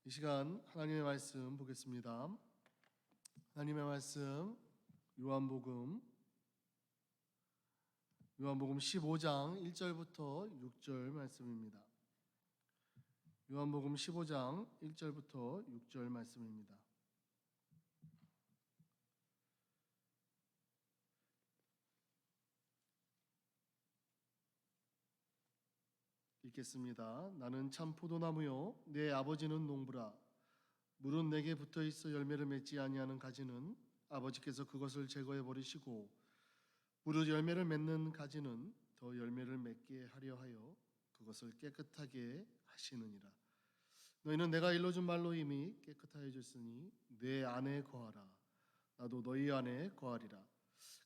이 시간 하나님의 말씀 보겠습니다. 하나님의 말씀 요한복음 15장 1절부터 6절 말씀입니다. 요한복음 15장 1절부터 6절 말씀입니다. 읽겠습니다. 나는 참 포도나무요 내 아버지는 농부라. 물은 내게 붙어 있어 열매를 맺지 아니하는 가지는 아버지께서 그것을 제거해 버리시고 무릇 열매를 맺는 가지는 더 열매를 맺게 하려 하여 그것을 깨끗하게 하시느니라. 너희는 내가 일러준 말로 이미 깨끗하여졌으니 내 안에 거하라. 나도 너희 안에 거하리라.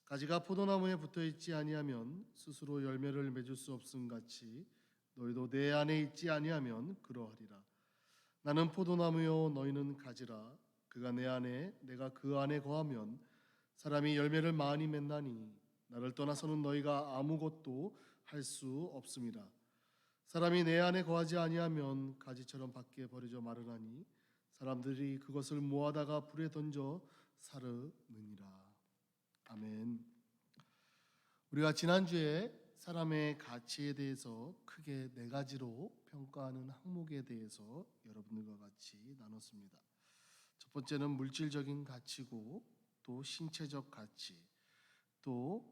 가지가 포도나무에 붙어 있지 아니하면 스스로 열매를 맺을 수 없음 같이 너희도 내 안에 있지 아니하면 그러하리라. 나는 포도나무요 너희는 가지라. 그가 내 안에 내가 그 안에 거하면 사람이 열매를 많이 맺나니 나를 떠나서는 너희가 아무것도 할 수 없음이라. 사람이 내 안에 거하지 아니하면 가지처럼 밖에 버려져 마르나니 사람들이 그것을 모아다가 불에 던져 사르느니라. 아멘. 우리가 지난주에 사람의 가치에 대해서 크게 네 가지로 평가하는 항목에 대해서 여러분들과 같이 나눴습니다. 첫 번째는 물질적인 가치고, 또 신체적 가치, 또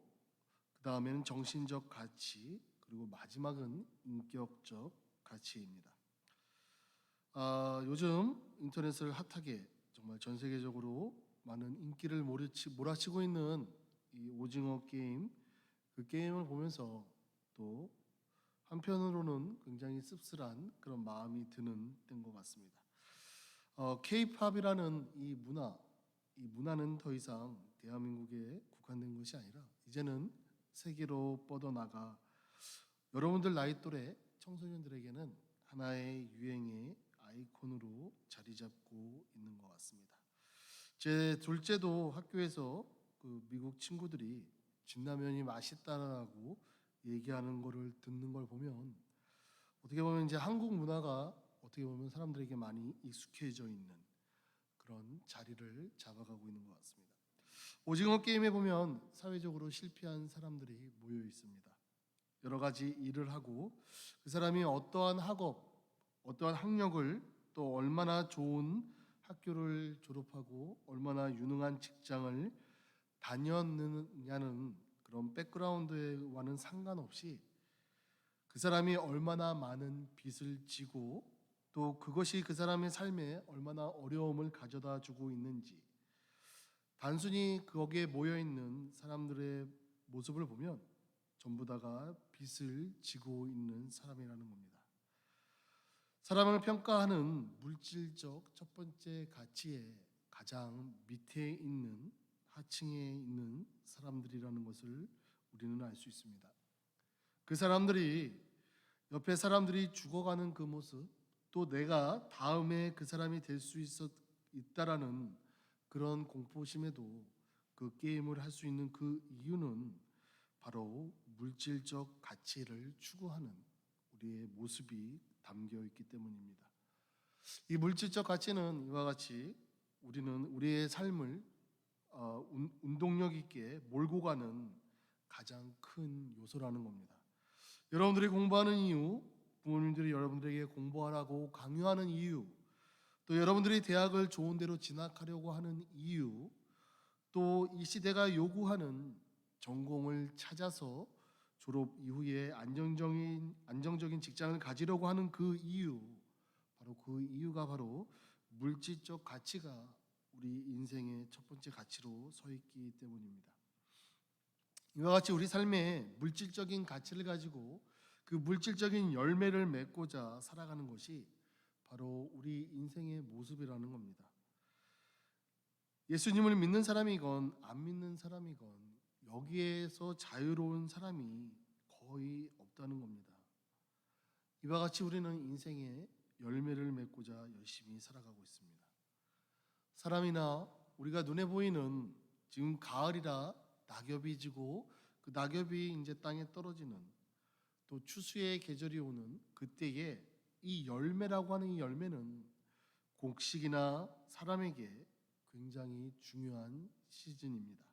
그 다음에는 정신적 가치, 그리고 마지막은 인격적 가치입니다. 요즘 인터넷을 핫하게 정말 전 세계적으로 많은 인기를 몰아치고 있는 이 오징어 게임, 그 게임을 보면서 또 한편으로는 굉장히 씁쓸한 그런 마음이 드는 때인 것 같습니다. K-팝이라는 이 문화는 더 이상 대한민국에 국한된 것이 아니라 이제는 세계로 뻗어나가 여러분들 나이 또래 청소년들에게는 하나의 유행의 아이콘으로 자리 잡고 있는 것 같습니다. 제 둘째도 학교에서 그 미국 친구들이 진라면이 맛있다라고 얘기하는 거를 듣는 걸 보면 어떻게 보면 이제 한국 문화가 어떻게 보면 사람들에게 많이 익숙해져 있는 그런 자리를 잡아가고 있는 것 같습니다. 오징어 게임에 보면 사회적으로 실패한 사람들이 모여 있습니다. 여러 가지 일을 하고 그 사람이 어떠한 학업, 어떠한 학력을 또 얼마나 좋은 학교를 졸업하고 얼마나 유능한 직장을 다녔느냐는 그런 백그라운드와는 상관없이 그 사람이 얼마나 많은 빚을 지고 또 그것이 그 사람의 삶에 얼마나 어려움을 가져다 주고 있는지, 단순히 거기에 모여 있는 사람들의 모습을 보면 전부 다가 빚을 지고 있는 사람이라는 겁니다. 사람을 평가하는 물질적 첫 번째 가치의 가장 밑에 있는 하층에 있는 사람들이라는 것을 우리는 알 수 있습니다. 그 사람들이 옆에 사람들이 죽어가는 그 모습, 또 내가 다음에 그 사람이 될 수 있다라는 그런 공포심에도 그 게임을 할 수 있는 그 이유는 바로 물질적 가치를 추구하는 우리의 모습이 담겨 있기 때문입니다. 이 물질적 가치는 이와 같이 우리는 우리의 삶을 운동력 있게 몰고 가는 가장 큰 요소라는 겁니다. 여러분들이 공부하는 이유, 부모님들이 여러분들에게 공부하라고 강요하는 이유, 또 여러분들이 대학을 좋은 데로 진학하려고 하는 이유, 또 이 시대가 요구하는 전공을 찾아서 졸업 이후에 안정적인 직장을 가지려고 하는 그 이유, 바로 그 이유가 바로 물질적 가치가 우리 인생의 첫 번째 가치로 서 있기 때문입니다. 이와 같이 우리 삶에 물질적인 가치를 가지고 그 물질적인 열매를 맺고자 살아가는 것이 바로 우리 인생의 모습이라는 겁니다. 예수님을 믿는 사람이건 안 믿는 사람이건 여기에서 자유로운 사람이 거의 없다는 겁니다. 이와 같이 우리는 인생의 열매를 맺고자 열심히 살아가고 있습니다. 사람이나 우리가 눈에 보이는 지금 가을이라 낙엽이 지고 그 낙엽이 이제 땅에 떨어지는 또 추수의 계절이 오는 그때에 이 열매라고 하는 이 열매는 곡식이나 사람에게 굉장히 중요한 시즌입니다.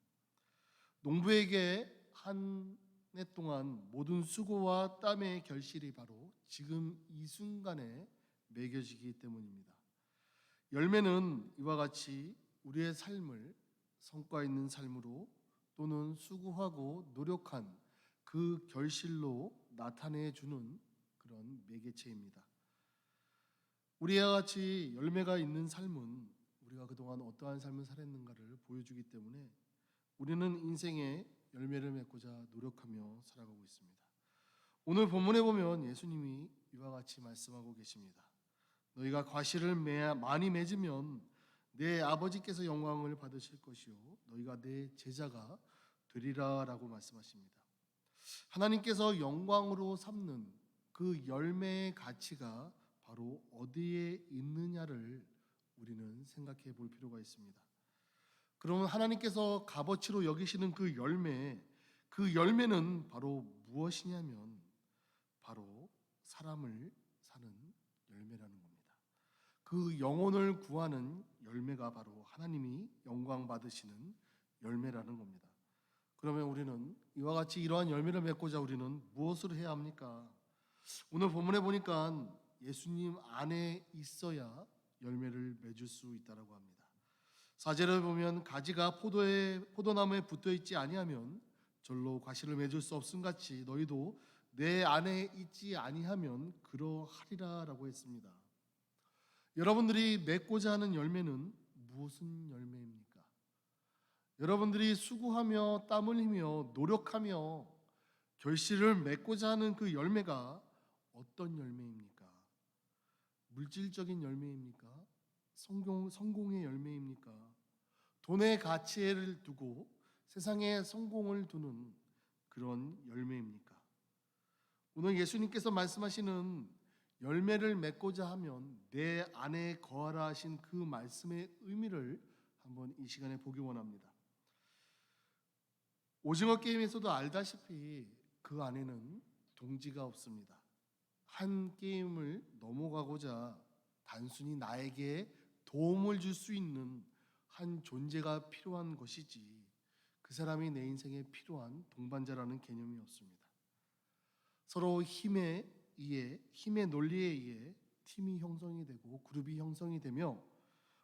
농부에게 한 해 동안 모든 수고와 땀의 결실이 바로 지금 이 순간에 매겨지기 때문입니다. 열매는 이와 같이 우리의 삶을 성과 있는 삶으로 또는 수고하고 노력한 그 결실로 나타내 주는 그런 매개체입니다. 우리와 같이 열매가 있는 삶은 우리가 그동안 어떠한 삶을 살았는가를 보여주기 때문에 우리는 인생의 열매를 맺고자 노력하며 살아가고 있습니다. 오늘 본문에 보면 예수님이 이와 같이 말씀하고 계십니다. 너희가 과실을 많이 맺으면 내 아버지께서 영광을 받으실 것이요 너희가 내 제자가 되리라라고 말씀하십니다. 하나님께서 영광으로 삼는 그 열매의 가치가 바로 어디에 있느냐를 우리는 생각해 볼 필요가 있습니다. 그러면 하나님께서 값어치로 여기시는 그 열매는 바로 무엇이냐면 바로 사람을 사는 열매라는 겁니다. 그 영혼을 구하는 열매가 바로 하나님이 영광 받으시는 열매라는 겁니다. 그러면 우리는 이와 같이 이러한 열매를 맺고자 우리는 무엇을 해야 합니까? 오늘 본문에 보니까 예수님 안에 있어야 열매를 맺을 수 있다라고 합니다. 4절을 보면 가지가 포도나무에 붙어 있지 아니하면 절로 과실을 맺을 수 없음 같이 너희도 내 안에 있지 아니하면 그러하리라라고 했습니다. 여러분들이 맺고자 하는 열매는 무슨 열매입니까? 여러분들이 수고하며 땀 흘리며 노력하며 결실을 맺고자 하는 그 열매가 어떤 열매입니까? 물질적인 열매입니까? 성공의 열매입니까? 돈의 가치를 두고 세상에 성공을 두는 그런 열매입니까? 오늘 예수님께서 말씀하시는 열매를 맺고자 하면 내 안에 거하라 하신 그 말씀의 의미를 한번 이 시간에 보기 원합니다. 오징어 게임에서도 알다시피 그 안에는 동지가 없습니다. 한 게임을 넘어가고자 단순히 나에게 도움을 줄 수 있는 한 존재가 필요한 것이지 그 사람이 내 인생에 필요한 동반자라는 개념이 없습니다. 서로 힘의 논리에 의해 팀이 형성이 되고 그룹이 형성이 되며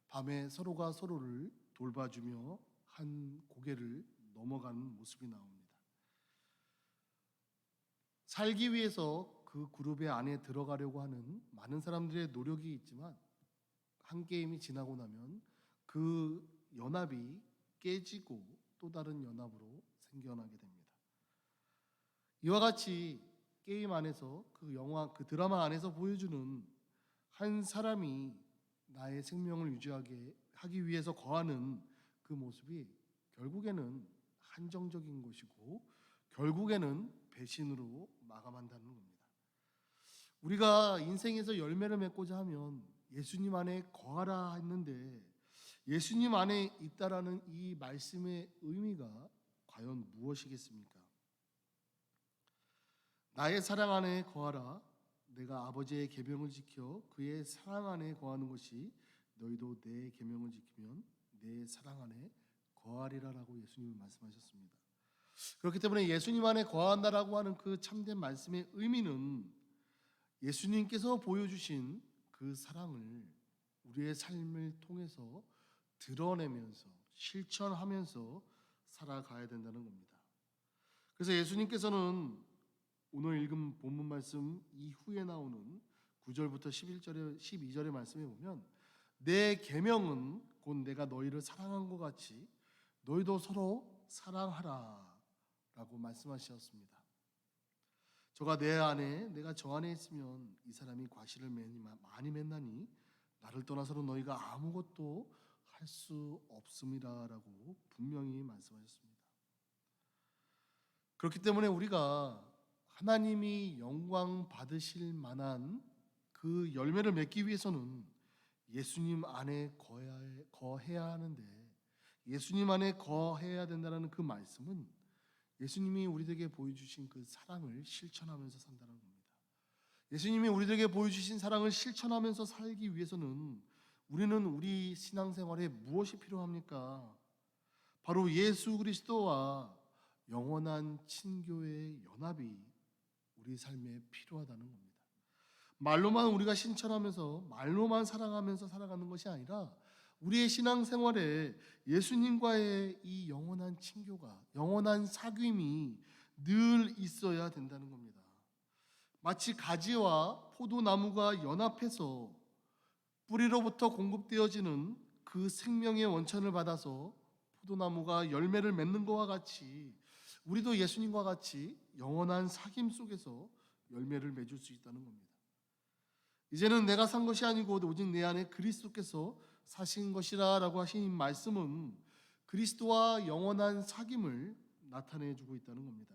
밤에 서로가 서로를 돌봐주며 한 고개를 넘어가는 모습이 나옵니다. 살기 위해서 그 그룹의 안에 들어가려고 하는 많은 사람들의 노력이 있지만 한 게임이 지나고 나면 그 연합이 깨지고 또 다른 연합으로 생겨나게 됩니다. 이와 같이 게임 안에서 그 드라마 안에서 보여주는 한 사람이 나의 생명을 유지하게 하기 위해서 거하는 그 모습이 결국에는 한정적인 것이고 결국에는 배신으로 마감한다는 겁니다. 우리가 인생에서 열매를 맺고자 하면 예수님 안에 거하라 했는데 예수님 안에 있다라는 이 말씀의 의미가 과연 무엇이겠습니까? 나의 사랑 안에 거하라. 내가 아버지의 계명을 지켜 그의 사랑 안에 거하는 것이 너희도 내 계명을 지키면 내 사랑 안에 거하리라라고 예수님이 말씀하셨습니다. 그렇기 때문에 예수님 안에 거한다라고 하는 그 참된 말씀의 의미는 예수님께서 보여주신 그 사랑을 우리의 삶을 통해서 드러내면서 실천하면서 살아가야 된다는 겁니다. 그래서 예수님께서는 오늘 읽은 본문 말씀 이후에 나오는 9절부터 12절의 말씀에 보면 내 계명은 곧 내가 너희를 사랑한 것 같이 너희도 서로 사랑하라 라고 말씀하셨습니다. 저가 내가 저 안에 있으면 이 사람이 과실을 많이 맺나니 나를 떠나서는 너희가 아무것도 할 수 없음이라라고 분명히 말씀하셨습니다. 그렇기 때문에 우리가 하나님이 영광 받으실 만한 그 열매를 맺기 위해서는 예수님 안에 거해야 하는데 예수님 안에 거해야 된다는 그 말씀은 예수님이 우리에게 보여주신 그 사랑을 실천하면서 산다는 겁니다. 예수님이 우리에게 보여주신 사랑을 실천하면서 살기 위해서는 우리는 우리 신앙생활에 무엇이 필요합니까? 바로 예수 그리스도와 영원한 친교의 연합이 우리 삶에 필요하다는 겁니다. 말로만 우리가 신천하면서 말로만 사랑하면서 살아가는 것이 아니라 우리의 신앙생활에 예수님과의 이 영원한 친교가, 영원한 사귐이 늘 있어야 된다는 겁니다. 마치 가지와 포도나무가 연합해서 뿌리로부터 공급되어지는 그 생명의 원천을 받아서 포도나무가 열매를 맺는 것과 같이 우리도 예수님과 같이 영원한 사귐 속에서 열매를 맺을 수 있다는 겁니다. 이제는 내가 산 것이 아니고 오직 내 안에 그리스도께서 사신 것이라라고 하신 말씀은 그리스도와 영원한 사귐을 나타내 주고 있다는 겁니다.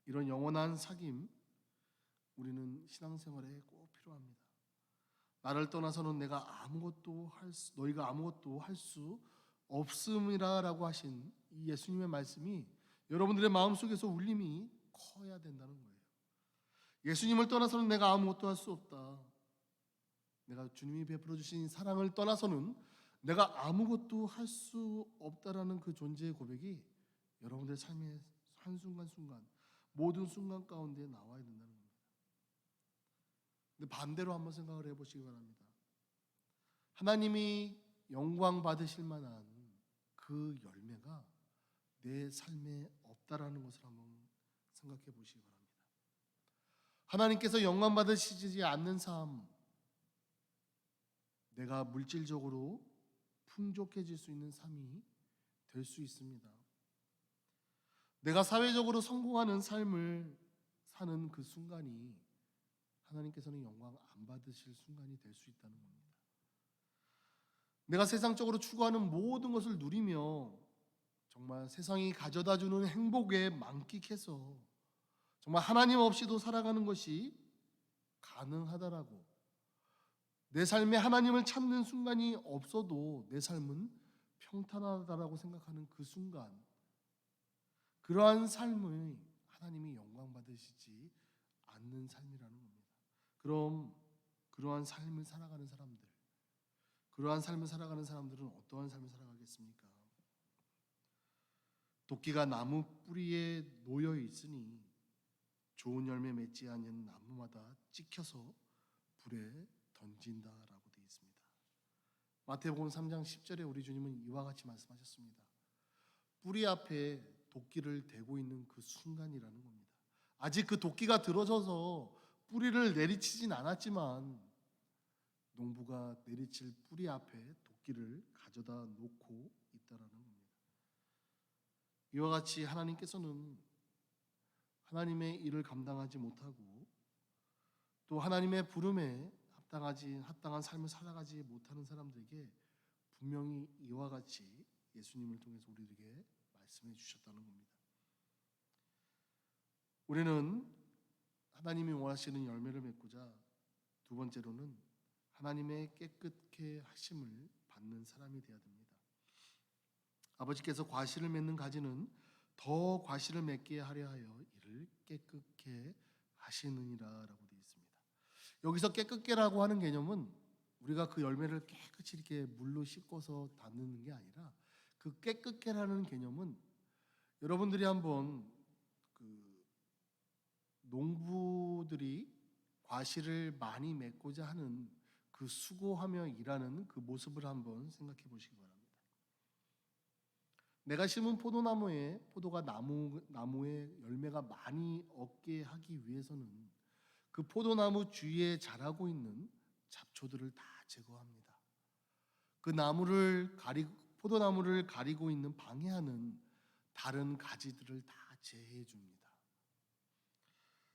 이런 영원한 사귐 우리는 신앙생활에 꼭 필요합니다. 나를 떠나서는 너희가 아무것도 할 수 없음이라라고 하신 이 예수님의 말씀이 여러분들의 마음속에서 울림이 커야 된다는 거예요. 예수님을 떠나서는 내가 아무것도 할 수 없다. 내가 주님이 베풀어 주신 사랑을 떠나서는 내가 아무것도 할 수 없다라는 그 존재의 고백이 여러분들의 삶의 한순간순간 모든 순간 가운데 나와야 된다는 겁니다. 근데 반대로 한번 생각을 해보시기 바랍니다. 하나님이 영광 받으실 만한 그 열매가 내 삶에 없다라는 것을 한번 생각해 보시기 바랍니다. 하나님께서 영광 받으시지 않는 삶, 내가 물질적으로 풍족해질 수 있는 삶이 될 수 있습니다. 내가 사회적으로 성공하는 삶을 사는 그 순간이 하나님께서는 영광 안 받으실 순간이 될 수 있다는 겁니다. 내가 세상적으로 추구하는 모든 것을 누리며 정말 세상이 가져다주는 행복에 만끽해서 정말 하나님 없이도 살아가는 것이 가능하다라고, 내 삶에 하나님을 찾는 순간이 없어도 내 삶은 평탄하다라고 생각하는 그 순간, 그러한 삶을 하나님이 영광 받으시지 않는 삶이라는 겁니다. 그럼 그러한 삶을 살아가는 사람들은 어떠한 삶을 살아가겠습니까? 도끼가 나무 뿌리에 놓여 있으니 좋은 열매 맺지 않는 나무마다 찍혀서 불에 던진다라고 되어 있습니다. 마태복음 3장 10절에 우리 주님은 이와 같이 말씀하셨습니다. 뿌리 앞에 도끼를 대고 있는 그 순간이라는 겁니다. 아직 그 도끼가 들어져서 뿌리를 내리치진 않았지만 농부가 내리칠 뿌리 앞에 도끼를 가져다 놓고 있다라는 겁니다. 이와 같이 하나님께서는 하나님의 일을 감당하지 못하고 또 하나님의 부름에 합당한 삶을 살아가지 못하는 사람들에게 분명히 이와 같이 예수님을 통해서 우리에게 말씀해 주셨다는 겁니다. 우리는 하나님이 원하시는 열매를 맺고자 두 번째로는 하나님의 깨끗게 하심을 받는 사람이 되어야 됩니다. 아버지께서 과실을 맺는 가지는 더 과실을 맺게 하려 하여 이를 깨끗게 하시느니라라고 되어 있습니다. 여기서 깨끗게라고 하는 개념은 우리가 그 열매를 깨끗이 이렇게 물로 씻고서 담는 게 아니라 그 깨끗게라는 개념은 여러분들이 한번 그 농부들이 과실을 많이 맺고자 하는 그 수고하며 일하는 그 모습을 한번 생각해 보시기 바랍니다. 내가 심은 포도가 나무에 열매가 많이 얻게 하기 위해서는 그 포도나무 주위에 자라고 있는 잡초들을 다 제거합니다. 그 포도나무를 가리고 있는 방해하는 다른 가지들을 다 제해해 줍니다.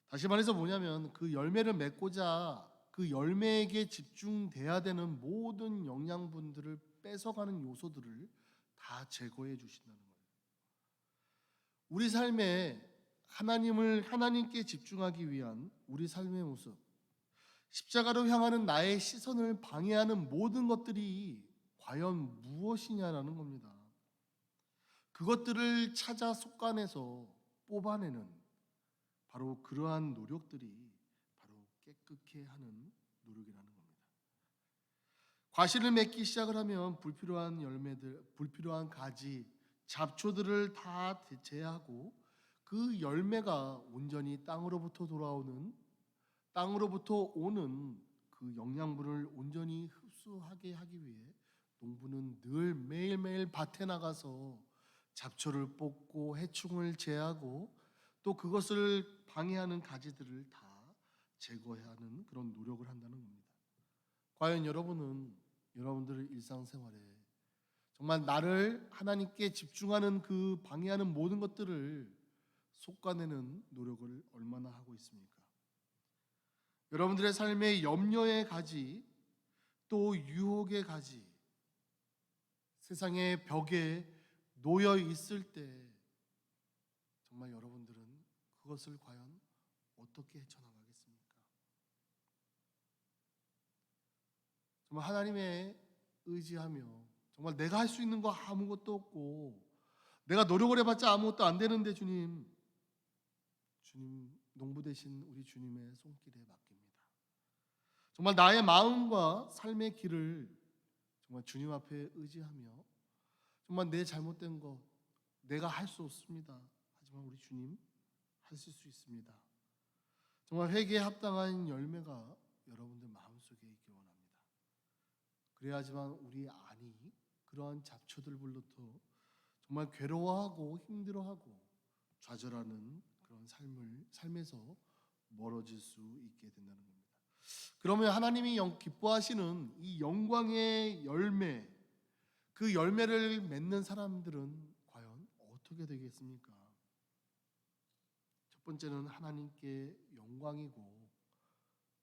다시 말해서 뭐냐면 그 열매를 맺고자 그 열매에게 집중돼야 되는 모든 영양분들을 뺏어가는 요소들을 다 제거해 주신다는 거예요. 우리 삶에 하나님께 집중하기 위한 우리 삶의 모습, 십자가로 향하는 나의 시선을 방해하는 모든 것들이 과연 무엇이냐라는 겁니다. 그것들을 찾아 속간해서 뽑아내는 바로 그러한 노력들이 바로 깨끗게 하는 노력이라는 겁니다. 과실을 맺기 시작을 하면 불필요한 열매들, 불필요한 가지, 잡초들을 다 제하고 그 열매가 온전히 땅으로부터 오는 그 영양분을 온전히 흡수하게 하기 위해 농부는 늘 매일매일 밭에 나가서 잡초를 뽑고 해충을 제하고 또 그것을 방해하는 가지들을 다 제거해야 하는 그런 노력을 한다는 겁니다. 과연 여러분은 여러분들의 일상생활에 정말 나를 하나님께 집중하는 그 방해하는 모든 것들을 솎아내는 노력을 얼마나 하고 있습니까? 여러분들의 삶의 염려의 가지, 또 유혹의 가지, 세상의 벽에 놓여 있을 때 정말 여러분들은 그것을 과연 어떻게 헤쳐나가겠습니까? 정말 하나님의 의지하며 정말 내가 할 수 있는 거 아무것도 없고 내가 노력을 해봤자 아무것도 안 되는데 주님 농부 되신 우리 주님의 손길에 맡깁니다. 정말 나의 마음과 삶의 길을 정말 주님 앞에 의지하며 정말 내 잘못된 것 내가 할 수 없습니다. 하지만 우리 주님 하실 수 있습니다. 정말 회개에 합당한 열매가 여러분들 마음속에 있기 원합니다. 그래야지만 우리 안이 그러한 잡초들로부터 정말 괴로워하고 힘들어하고 좌절하는 그런 삶에서 멀어질 수 있게 된다는 겁니다. 그러면 하나님이 기뻐하시는 이 영광의 열매, 그 열매를 맺는 사람들은 과연 어떻게 되겠습니까? 첫 번째는 하나님께 영광이고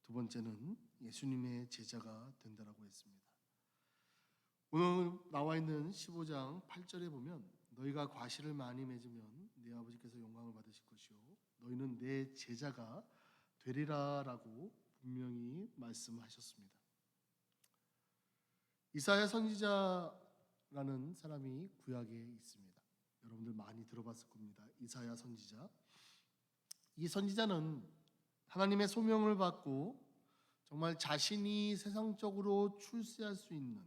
두 번째는 예수님의 제자가 된다라고 했습니다. 오늘 나와 있는 15장 8절에 보면 너희가 과실을 많이 맺으면 네 아버지께서 영광을 받으실 것이요 너희는 내 제자가 되리라라고 분명히 말씀하셨습니다. 이사야 선지자라는 사람이 구약에 있습니다. 여러분들 많이 들어봤을 겁니다. 이사야 선지자. 이 선지자는 하나님의 소명을 받고 정말 자신이 세상적으로 출세할 수 있는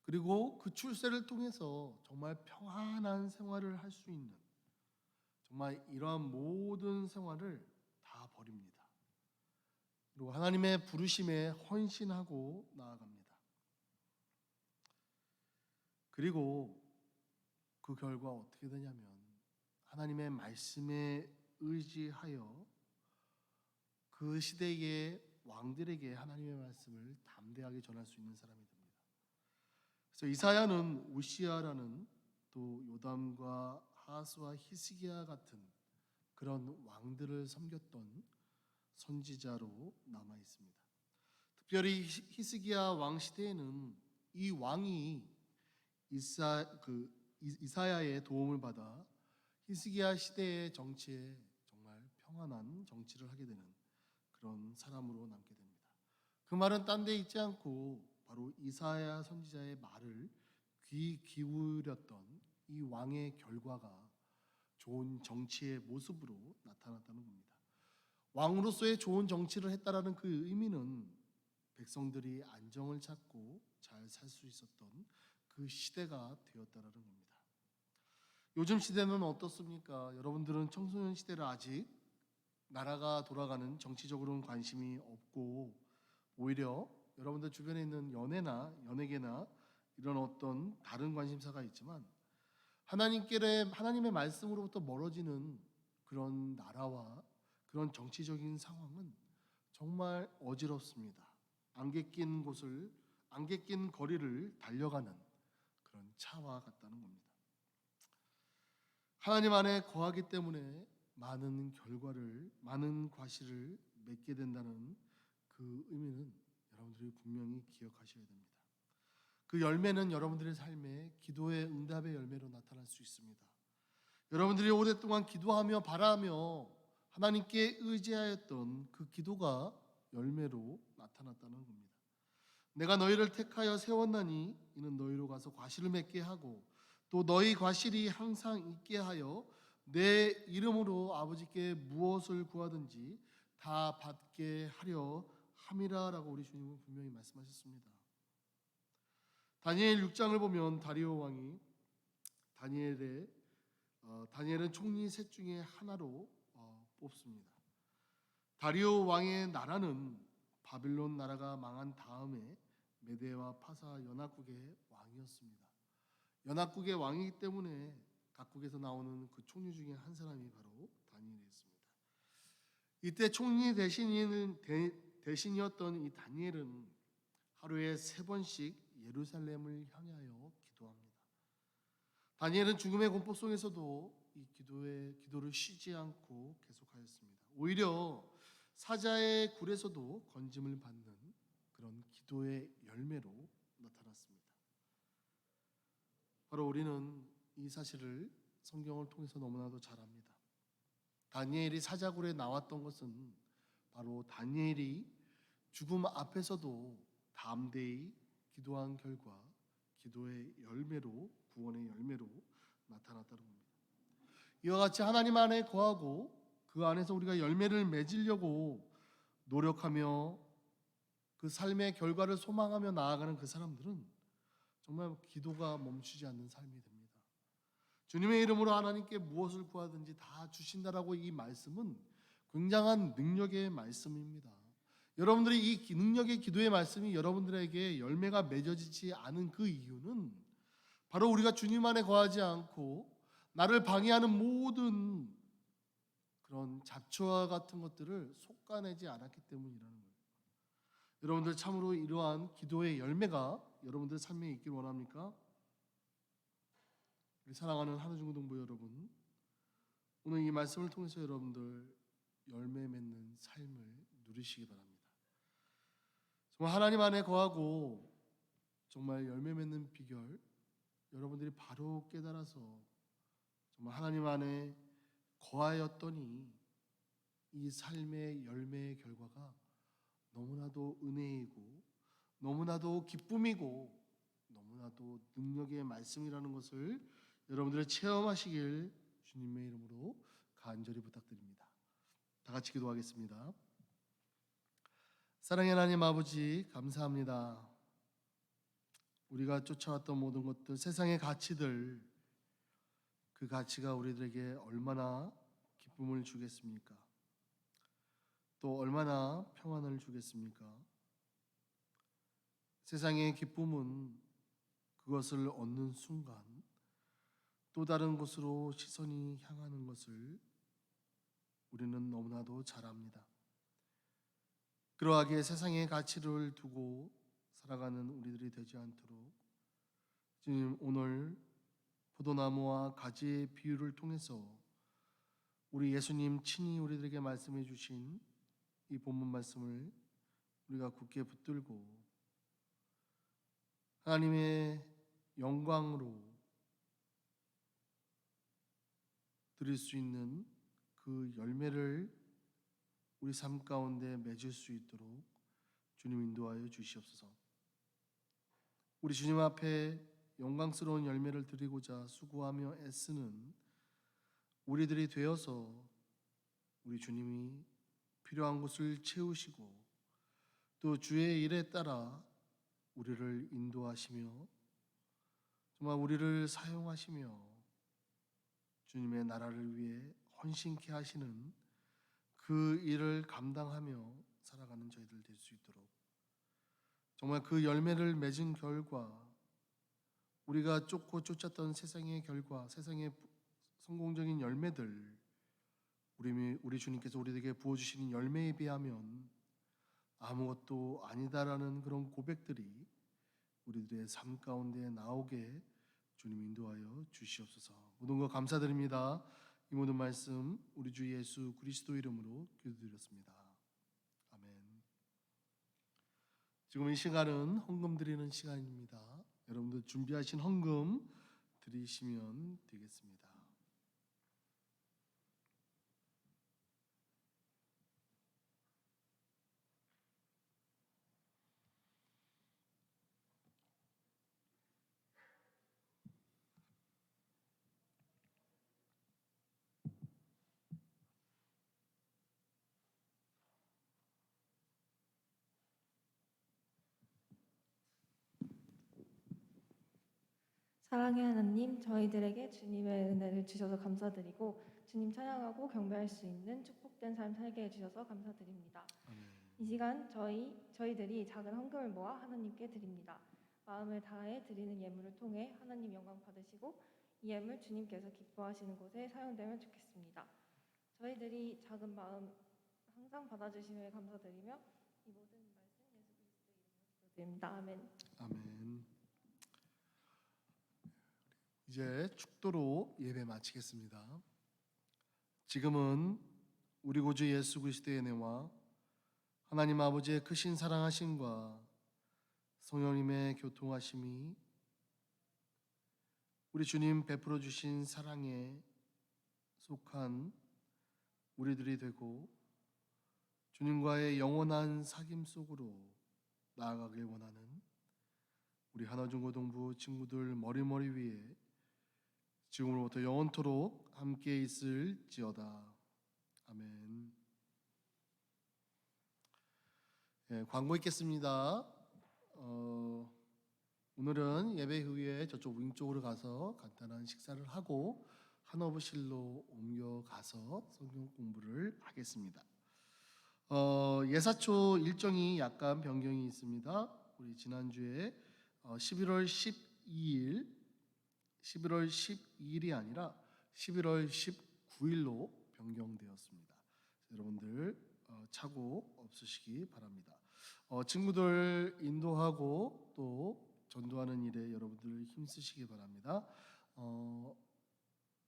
그리고 그 출세를 통해서 정말 평안한 생활을 할 수 있는 정말 이러한 모든 생활을 다 버립니다. 그리고 하나님의 부르심에 헌신하고 나아갑니다. 그리고 그 결과 어떻게 되냐면 하나님의 말씀에 의지하여 그 시대의 왕들에게 하나님의 말씀을 담대하게 전할 수 있는 사람이 됩니다. 그래서 이사야는 우시아라는 또 요담과 하스와 히스기야 같은 그런 왕들을 섬겼던 선지자로 남아 있습니다. 특별히 히스기야 왕 시대에는 이 왕이 이사야의 도움을 받아 히스기야 시대의 정치에 정말 평안한 정치를 하게 되는 그런 사람으로 남게 됩니다. 그 말은 딴 데 있지 않고 바로 이사야 선지자의 말을 귀 기울였던 이 왕의 결과가 좋은 정치의 모습으로 나타났다는 겁니다. 왕으로서의 좋은 정치를 했다라는 그 의미는 백성들이 안정을 찾고 잘 살 수 있었던 그 시대가 되었다라는 겁니다. 요즘 시대는 어떻습니까? 여러분들은 청소년 시대를 아직 나라가 돌아가는 정치적으로는 관심이 없고 오히려 여러분들 주변에 있는 연예계나 이런 어떤 다른 관심사가 있지만 하나님의 말씀으로부터 멀어지는 그런 나라와 그런 정치적인 상황은 정말 어지럽습니다. 안개 낀 거리를 달려가는 그런 차와 같다는 겁니다. 하나님 안에 거하기 때문에 많은 과실을 맺게 된다는 그 의미는 여러분들이 분명히 기억하셔야 됩니다. 그 열매는 여러분들의 삶에 기도의 응답의 열매로 나타날 수 있습니다. 여러분들이 오랫동안 기도하며 바라며 하나님께 의지하였던 그 기도가 열매로 나타났다는 겁니다. 내가 너희를 택하여 세웠나니 이는 너희로 가서 과실을 맺게 하고 또 너희 과실이 항상 있게 하여 내 이름으로 아버지께 무엇을 구하든지 다 받게 하려 함이라라고 우리 주님은 분명히 말씀하셨습니다. 다니엘 6장을 보면 다리오 왕이 다니엘은 총리 셋 중에 하나로 뽑습니다. 다리오 왕의 나라는 바빌론 나라가 망한 다음에 메대와 파사 연합국의 왕이었습니다. 연합국의 왕이기 때문에 각국에서 나오는 그 총리 중에 한 사람이 바로 다니엘이었습니다. 이때 총리 대신이었던 이 다니엘은 하루에 3번씩 예루살렘을 향하여 기도합니다. 다니엘은 죽음의 공포 속에서도 이 기도를 쉬지 않고 계속하였습니다. 오히려 사자의 굴에서도 건짐을 받는 그런 기도의 열매로 나타났습니다. 바로 우리는 이 사실을 성경을 통해서 너무나도 잘 압니다. 다니엘이 사자굴에 나왔던 것은 바로 다니엘이 죽음 앞에서도 담대히 기도한 결과 기도의 열매로, 구원의 열매로 나타났다는 겁니다. 이와 같이 하나님 안에 거하고 그 안에서 우리가 열매를 맺으려고 노력하며 그 삶의 결과를 소망하며 나아가는 그 사람들은 정말 기도가 멈추지 않는 삶이 됩니다. 주님의 이름으로 하나님께 무엇을 구하든지 다 주신다라고 이 말씀은 굉장한 능력의 말씀입니다. 여러분들이 이 능력의 기도의 말씀이 여러분들에게 열매가 맺어지지 않은 그 이유는 바로 우리가 주님 안에 거하지 않고 나를 방해하는 모든 그런 잡초와 같은 것들을 솎아내지 않았기 때문이라는 거예요. 여러분들 참으로 이러한 기도의 열매가 여러분들 삶에 있길 원합니까? 우리 사랑하는 하나중고등부 여러분, 오늘 이 말씀을 통해서 여러분들 열매 맺는 삶을 누리시기 바랍니다. 정말 하나님 안에 거하고 정말 열매 맺는 비결 여러분들이 바로 깨달아서 정말 하나님 안에 거하였더니 이 삶의 열매의 결과가 너무나도 은혜이고 너무나도 기쁨이고 너무나도 능력의 말씀이라는 것을 여러분들이 체험하시길 주님의 이름으로 간절히 부탁드립니다. 다 같이 기도하겠습니다. 사랑의 하나님 아버지, 감사합니다. 우리가 쫓아왔던 모든 것들, 세상의 가치들, 그 가치가 우리들에게 얼마나 기쁨을 주겠습니까? 또 얼마나 평안을 주겠습니까? 세상의 기쁨은 그것을 얻는 순간 또 다른 곳으로 시선이 향하는 것을 우리는 너무나도 잘 압니다. 그러하게 세상의 가치를 두고 살아가는 우리들이 되지 않도록 주님, 오늘 포도나무와 가지의 비유를 통해서 우리 예수님 친히 우리들에게 말씀해 주신 이 본문 말씀을 우리가 굳게 붙들고 하나님의 영광으로 드릴 수 있는 그 열매를 우리 삶 가운데 맺을 수 있도록 주님 인도하여 주시옵소서. 우리 주님 앞에 영광스러운 열매를 드리고자 수고하며 애쓰는 우리들이 되어서 우리 주님이 필요한 곳을 채우시고 또 주의 일에 따라 우리를 인도하시며 정말 우리를 사용하시며 주님의 나라를 위해 헌신케 하시는 그 일을 감당하며 살아가는 저희들 될 수 있도록 정말 그 열매를 맺은 결과 우리가 쫓고 쫓았던 세상의 결과, 세상의 성공적인 열매들, 우리 주님께서 우리에게 부어주시는 열매에 비하면 아무것도 아니다라는 그런 고백들이 우리들의 삶 가운데 나오게 주님 인도하여 주시옵소서. 모든 것 감사드립니다. 이 모든 말씀 우리 주 예수 그리스도 이름으로 기도드렸습니다. 아멘. 지금 이 시간은 헌금 드리는 시간입니다. 여러분들 준비하신 헌금 드리시면 되겠습니다. 사랑의 하나님, 저희들에게 주님의 은혜를 주셔서 감사드리고 주님 찬양하고 경배할 수 있는 축복된 삶 살게 해주셔서 감사드립니다. 아멘. 이 시간 저희들이 작은 헌금을 모아 하나님께 드립니다. 마음을 다해 드리는 예물을 통해 하나님 영광 받으시고 이 예물 주님께서 기뻐하시는 곳에 사용되면 좋겠습니다. 저희들이 작은 마음 항상 받아주심에 감사드리며 이 모든 말씀 예수 그리스도의 이름으로 기도드립니다. 아멘. 아멘. 이제 축도로 예배 마치겠습니다. 지금은 우리 구주 예수 그리스도의 은혜와 하나님 아버지의 크신 사랑하심과 성령님의 교통하심이 우리 주님 베풀어 주신 사랑에 속한 우리들이 되고 주님과의 영원한 사귐 속으로 나아가길 원하는 우리 하나중고등부 친구들 머리머리 위에 지금으로부터 영원토록 함께 있을지어다. 아멘. 광고 있겠습니다. 오늘은 예배 후에 저쪽 윙쪽으로 가서 간단한 식사를 하고 한어부실로 옮겨가서 성경 공부를 하겠습니다. 예사초 일정이 약간 변경이 있습니다. 우리 지난주에 11월 12일이 아니라 11월 19일로 변경되었습니다. 여러분들 착오 없으시기 바랍니다. 친구들 인도하고 또 전도하는 일에 여러분들 힘쓰시기 바랍니다.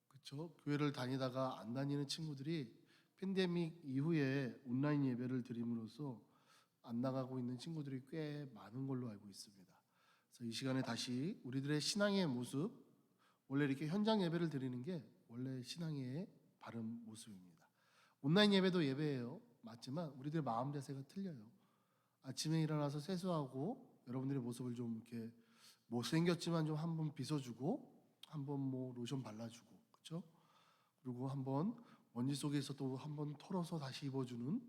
그렇죠? 교회를 다니다가 안 다니는 친구들이 팬데믹 이후에 온라인 예배를 드림으로써 안 나가고 있는 친구들이 꽤 많은 걸로 알고 있습니다. 그래서 이 시간에 다시 우리들의 신앙의 모습, 원래 이렇게 현장 예배를 드리는 게 원래 신앙의 바른 모습입니다. 온라인 예배도 예배예요. 맞지만 우리들의 마음 자세가 틀려요. 아침에 일어나서 세수하고 여러분들의 모습을 좀 이렇게 못생겼지만 좀 한번 빗어주고 한번 뭐 로션 발라주고 그렇죠? 그리고 한번 먼지 속에서 또 한번 털어서 다시 입어주는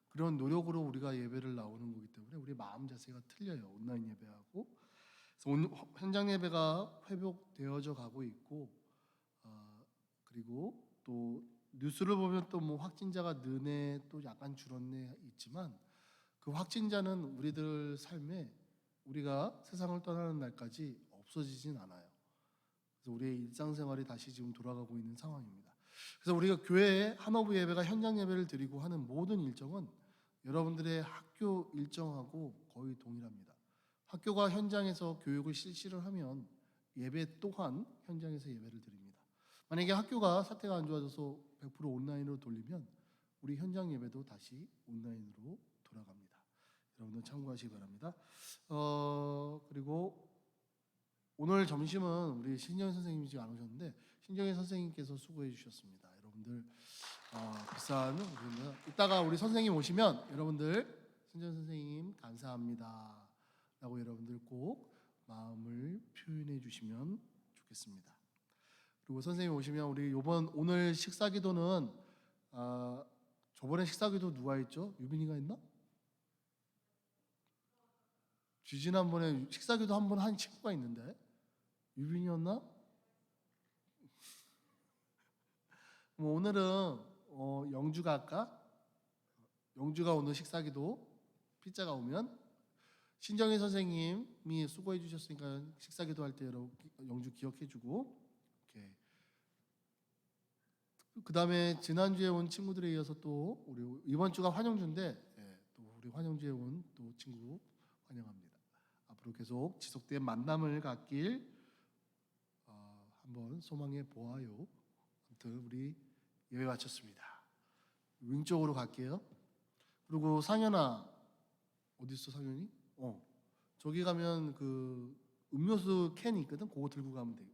그런 노력으로 우리가 예배를 나오는 거기 때문에 우리 마음 자세가 틀려요. 온라인 예배하고. 그래서 현장 예배가 회복되어져 가고 있고 그리고 또 뉴스를 보면 또 뭐 확진자가 느네 또 약간 줄었네 있지만 그 확진자는 우리들 삶에 우리가 세상을 떠나는 날까지 없어지진 않아요. 그래서 우리의 일상생활이 다시 지금 돌아가고 있는 상황입니다. 그래서 우리가 교회에 한어부 예배가 현장 예배를 드리고 하는 모든 일정은 여러분들의 학교 일정하고 거의 동일합니다. 학교가 현장에서 교육을 실시를 하면 예배 또한 현장에서 예배를 드립니다. 만약에 학교가 사태가 안 좋아져서 100% 온라인으로 돌리면 우리 현장 예배도 다시 온라인으로 돌아갑니다. 여러분들 참고하시기 바랍니다. 그리고 오늘 점심은 우리 신정희 선생님이 지금 안 오셨는데 신정희 선생님께서 수고해 주셨습니다. 여러분들 비싼 우리는 이따가 우리 선생님 오시면 여러분들 신정희 선생님 감사합니다 라고 여러분들 꼭 마음을 표현해 주시면 좋겠습니다. 그리고 선생님 오시면 우리 오늘 식사기도는 저번에 식사기도 누가 했죠? 유빈이가 했나? 지난번에 식사기도 한 번 한 친구가 있는데 유빈이었나? 오늘은 영주가 할까? 영주가 오늘 식사기도 피자가 오면 신정희 선생님이 수고해 주셨으니까 식사기도 할 때 여러분 영주 기억해 주고 그 다음에 지난주에 온 친구들에 이어서 또 우리 이번 주가 환영주인데 또 우리 환영주에 온 또 친구 환영합니다. 앞으로 계속 지속된 만남을 갖길 한번 소망해 보아요. 아무튼 우리 예배 마쳤습니다. 윙쪽으로 갈게요. 그리고 상현아 어디 있어 상현이? 저기 가면 그 음료수 캔이 있거든. 그거 들고 가면 돼.